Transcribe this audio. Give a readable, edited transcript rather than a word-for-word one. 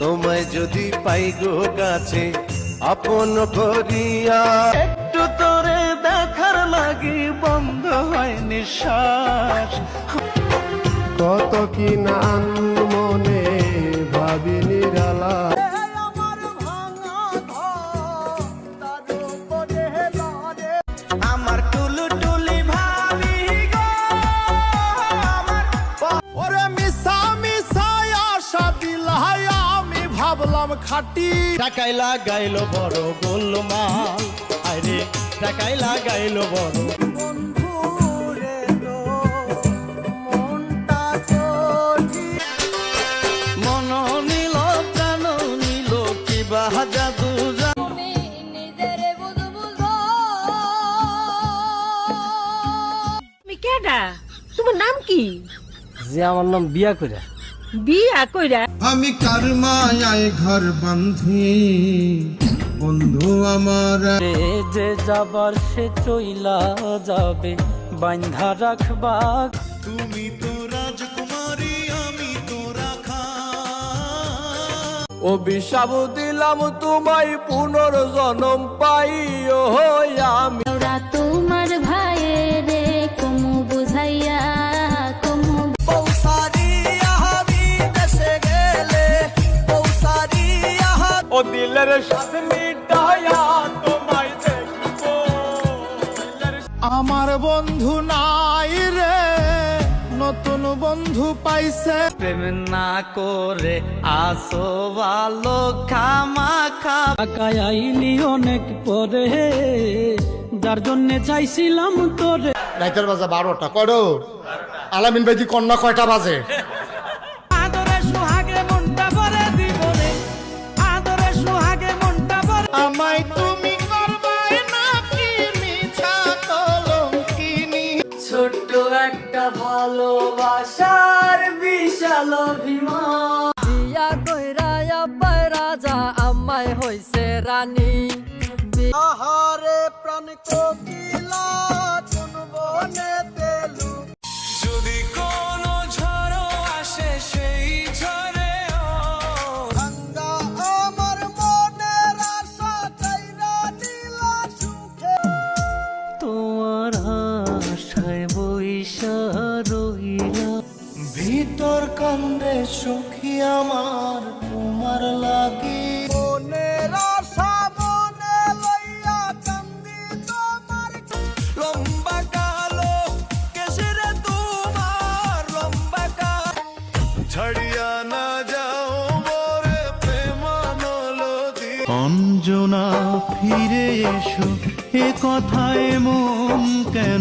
তোমায় যদি পাই গো কাছে আপন করিয়া, একটু তোরে দেখার লাগি বন্ধ হয় নিঃশ্বাস। কত কি নান মনে ভাবি নিরালা, আমার টুলু টুলি ভাবি গো আমার। ওরে মিশা মিশাই আশা দিলাই আমি ভাবলাম খাটি, টাকায় লাগাইলো বড় গোলমাল, আরে টাকায় লাগাইলো বড়। মন নিল প্রাণ নিল কি বাহাদু তোমার নাম কি? যে আমার নাম বিয়া কইরা। বিয়া কইরা? আমি কার মায়ায় ঘর বাঁধি বন্ধু আমার, যে যাবার সে চইলা যাবে বান্ধা রাখবা। তুমি তো রাজকুমারী আমি তো রাখা। অভিশাপ দিলাম তোমায় পুনর্জন্ম পাই, ও আমি তোমার ভাইয়ের রে কমু বুঝাইয়া কমু ও দিলের সাথে মিটায়া তোমায় দেখবো। আমার বন্ধু নাই রে, নতুন বন্ধু পাইছে। প্রেম না করে আসো ভালো খামাখা। একাই আইলি অনেক পরে, যার জন্যে চাইছিলাম তোরে। রাইতের বাজে 12টা করো। আলামিন ভাই কন্যা কয়টা বাজে? আদরে সুহাগে মনটা ভরে দিব রে, আদরে সুহাগে মনটা ভরে। আমায় তুমি করবাই নাকি মিছা কলঙ্কিনী, ছোট্ট একটা ভালোবাসার বিশাল অভিমান। বিয়া কইরা আব্বাই রাজা আম্মাই হইছে রানী। আহারে প্রাণ কোকিলা কোন বনে তেলু, যদি কোনো ঝড় আসে সেই ঝড়ে ভাঙ্গা আমার মনের আশা চাইরা নীলা সুখে। তোমার আশায় বইসা রইলা, ভিতর কান্দে সুখী আমার তোমার লাগি। মনের আশা মনে লইয়া কান্দি তোমার, লম্বা কালো কেসরে তোমার লম্বা কাল, ছাড়িয়া না যাও মোরে প্রেমানলদি। অঞ্জনা ফিরে এসো, এ কথায় মন কেন